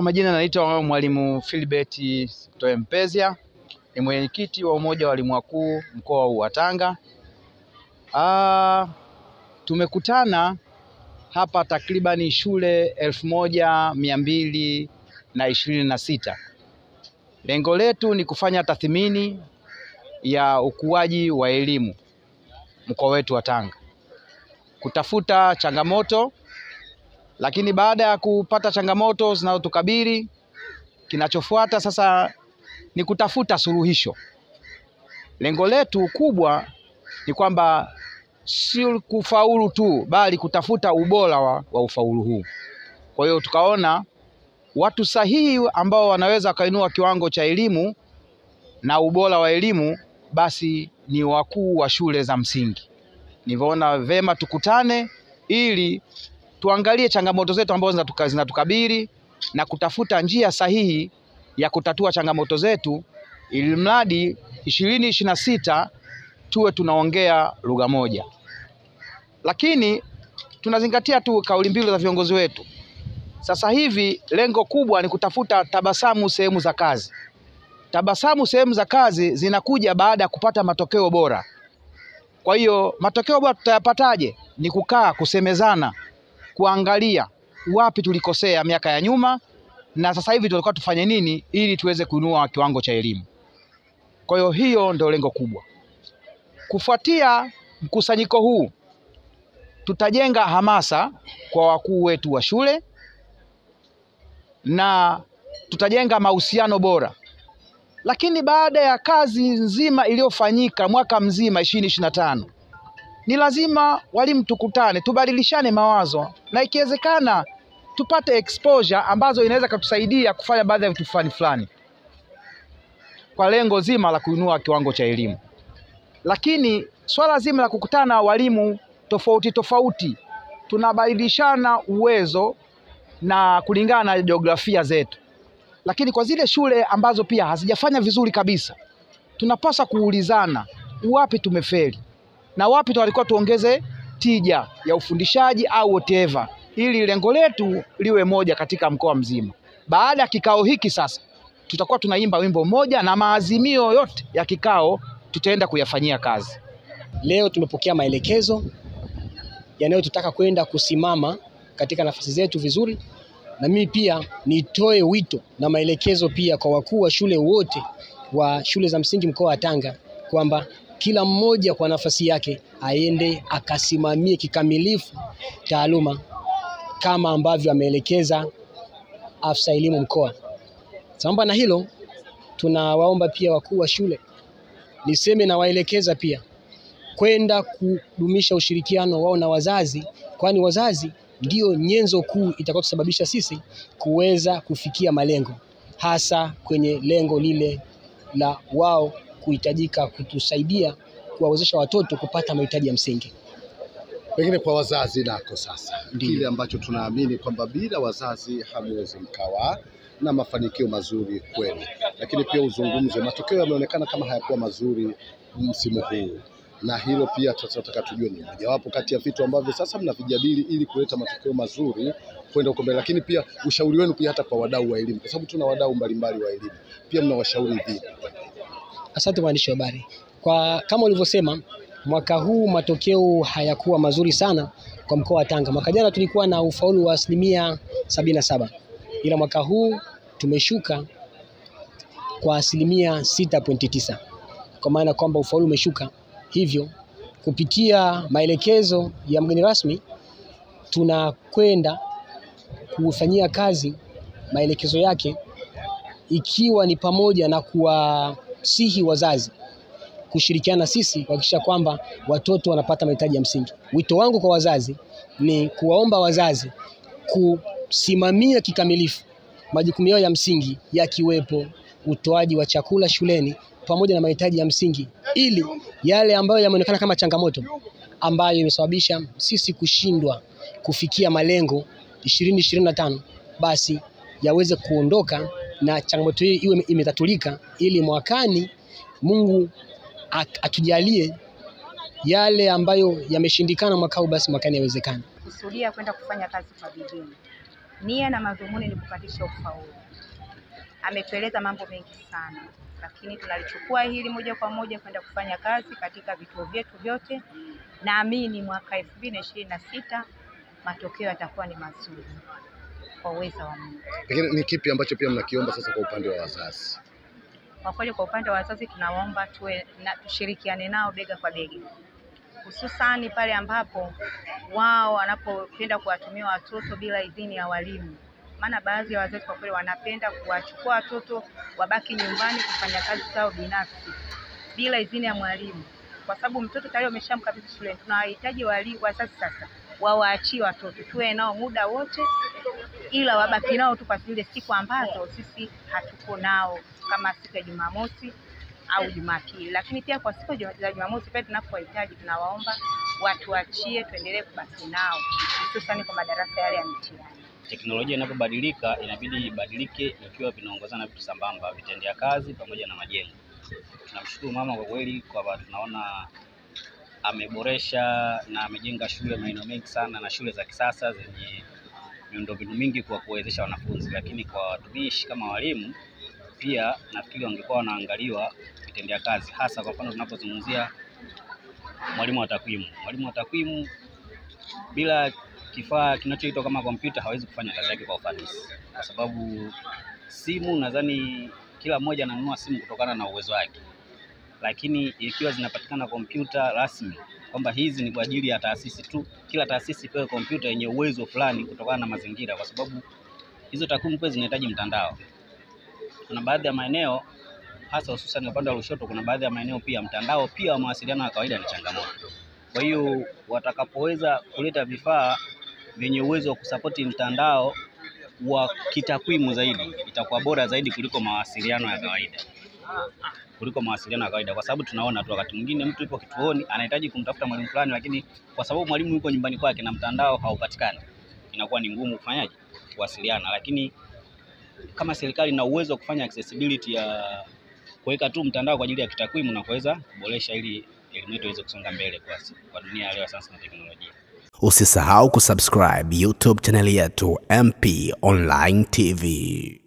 majina naitwa Mwalimu Philbert Toempezia, ni mwenyekiti wa umoja wa walimu wakuu mkoa wa Tanga. Tumekutana hapa takribani shule 1226. Lengo letu ni kufanya tathmini ya ukuaji wa elimu mkoa wetu wa Tanga, kutafuta changamoto, lakini baada ya kupata changamoto zinazotukabili, kinachofuata sasa ni kutafuta suluhisho. Lengo letu kubwa ni kwamba si kufaulu tu, bali kutafuta ubora wa ufaulu huu. Kwa hiyo tukaona watu sahihi ambao wanaweza kainua kiwango cha elimu na ubora wa elimu, basi ni wakuu wa shule za msingi. Niliona vema tukutane ili tuangalie changamoto zetu ambazo zinatukabili na kutafuta njia sahihi ya kutatua changamoto zetu, ili mradi 2026 tuwe tunaongea lugha moja. Lakini tunazingatia tu kauli mbiu za viongozi wetu. Sasa hivi lengo kubwa ni kutafuta tabasamu sehemu za kazi. Tabasamu sehemu za kazi zinakuja baada ya kupata matokeo bora. Kwa hiyo matokeo bora tutayapataje? Ni kukaa, kusemezana, kuangalia wapi tulikosea miaka ya nyuma na sasa hivi tulikuwa tufanye nini ili tuweze kuinua kiwango cha elimu. Kwa hiyo hiyo ndio lengo kubwa. Kufuatia mkusanyiko huu, tutajenga hamasa kwa wakuu wetu wa shule na tutajenga mahusiano bora. Lakini baada ya kazi nzima iliyofanyika mwaka mzima 2025, ni lazima walimu tukutane, tubadilishane mawazo na ikiwezekana tupate exposure ambazo inaweza kutusaidia kufanya baadhi ya vitu fulani kwa lengo zima la kuinua kiwango cha elimu. Lakini swala zima la kukutana walimu tofauti, tunabadilishana uwezo na kulingana na jiografia zetu. Lakini kwa zile shule ambazo pia hazijafanya vizuri kabisa, tunapaswa kuulizana wapi tumefeli na wapi tulikuwa tuongeze tija ya ufundishaji au whatever, ili lengo letu liwe moja katika mkoa mzima. Baada ya kikao hiki sasa, tutakuwa tunaimba wimbo mmoja na maazimio yote ya kikao tutaenda kuyafanyia kazi. Leo tumepokea maelekezo yanayotutaka kwenda kusimama katika nafasi zetu vizuri, na mimi pia nitoe wito na maelekezo pia kwa wakuu wa shule wote wa shule za msingi mkoa wa Tanga kwamba kila mmoja kwa nafasi yake aende akasimamie kikamilifu taaluma kama ambavyo ameelekeza afisa elimu mkoa. Sambamba na hilo, tunawaomba pia wakuu wa shule, niseme na waelekeza pia, kwenda kudumisha ushirikiano wao na wazazi, kwani wazazi ndio nyenzo kuu itakayotusababisha sisi kuweza kufikia malengo, hasa kwenye lengo lile la wao kuhitajika kutusaidia kuwawezesha watoto kupata mahitaji ya msingi. Pengine kwa wazazi nako sasa, kile ambacho tunaamini kwamba bila wazazi hamwezi mkawa na mafanikio mazuri kweli. Lakini pia uzungumze, matokeo yameonekana kama hayakuwa mazuri msimu huu, na hilo pia tunataka tujue ni mojawapo kati ya vitu ambavyo sasa mnavijadili ili kuleta matokeo mazuri kwenda huko mbele. Lakini pia ushauri wenu pia hata kwa wadau wa elimu, kwa sababu tuna wadau mbalimbali wa elimu, pia mnawashauri vipi? Asante mwandishi wa habari. Kama ulivyosema, mwaka huu matokeo hayakuwa mazuri sana kwa mkoa wa Tanga. Mwaka jana tulikuwa na ufaulu wa 77%, ila mwaka huu tumeshuka kwa 6.9%, kwa maana kwamba ufaulu umeshuka. Hivyo kupitia maelekezo ya mgeni rasmi, tunakwenda kufanyia kazi maelekezo yake, ikiwa ni pamoja na kuwasihi wazazi kushirikiana sisi kuhakikisha kwamba watoto wanapata mahitaji ya msingi. Wito wangu kwa wazazi ni kuwaomba wazazi kusimamia kikamilifu majukumu yao ya msingi, yakiwepo utoaji wa chakula shuleni pamoja na mahitaji ya msingi, ili yale ambayo yameonekana kama changamoto ambayo imesababisha sisi kushindwa kufikia malengo 2025 basi yaweze kuondoka na changamoto hii iwe imetatulika, ili mwakani Mungu atujalie yale ambayo yameshindikana mwaka huu, basi mwakani yawezekana. Kusudia kwenda kufanya kazi kwa bidii. nia na madhumuni ni kupatisha ufaulu. Ametueleza mambo mengi sana, lakini tunalichukua hili moja kwa moja kwenda kufanya kazi katika vituo vyetu vyote. Naamini mwaka 2026 matokeo yatakuwa ni mazuri kwa uwezo wa Mungu. Pengine ni kipi ambacho pia mnakiomba sasa kwa upande wa wazazi? Kwa kweli kwa upande wa wazazi tunawaomba tushirikiane nao bega kwa bega, hususani pale ambapo wao wanapopenda kuwatumia watoto bila idhini ya walimu. Maana baadhi ya wazazi kwa kweli wanapenda kuwachukua watoto wabaki nyumbani kufanya kazi zao binafsi bila idhini ya mwalimu, kwa sababu mtoto tayari umeshamkabidhi shule. Tunawahitaji wazazi sasa wawaachie watoto, tuwe nao muda wote, ila wabaki nao tu kwa zile siku ambazo sisi hatuko nao, kama siku ya Jumamosi au Jumapili. Lakini pia kwa siku za Jumamosi pale tunapohitaji, tunawaomba watuachie tuendelee kubaki nao, hususani kwa madarasa yale ya mitihani. Teknolojia inapobadilika inabidi ibadilike ikiwa vinaongozana vitu sambamba, vitendea kazi pamoja na majengo. Tunamshukuru mama kwa kweli kwa tunaona ameboresha na amejenga shule maeneo mengi sana na shule za kisasa zenye miundombinu mingi kwa kuwezesha wanafunzi, lakini kwa watumishi kama walimu pia nafikiri wangekuwa wanaangaliwa vitendea kazi, hasa kwa mfano tunapozungumzia mwalimu wa takwimu. Mwalimu wa takwimu bila kifaa kinachoitwa kama kompyuta hawezi kufanya kazi yake kwa ufanisi, kwa sababu simu, nadhani kila mmoja ananunua simu kutokana na uwezo wake, lakini ikiwa zinapatikana kompyuta rasmi kwamba hizi ni kwa ajili ya taasisi tu, kila taasisi ipewe kompyuta yenye uwezo fulani kutokana na mazingira, kwa sababu hizo takwimu pia zinahitaji mtandao. Kuna baadhi ya maeneo hasa hususan upande wa Lushoto, kuna baadhi ya maeneo pia mtandao pia wa mawasiliano ya kawaida ni changamoto. Kwa hiyo watakapoweza kuleta vifaa vyenye uwezo wa kusapoti mtandao wa kitakwimu zaidi, itakuwa bora zaidi kuliko mawasiliano ya kawaida. Kwa sababu tunaona tu wakati mwingine mtu yupo kituoni anahitaji kumtafuta mwalimu fulani, lakini kwa sababu mwalimu yuko nyumbani kwake na mtandao haupatikani, inakuwa ni ngumu kufanyaje kuwasiliana. Lakini kama serikali ina uwezo wa kufanya accessibility ya kuweka tu mtandao kwa ajili ya kitakwimu na kuweza kuboresha ili elimu yetu iweze kusonga mbele kwa dunia leo ya sayansi na teknolojia. Usisahau kusubscribe YouTube channel yetu MP Online TV.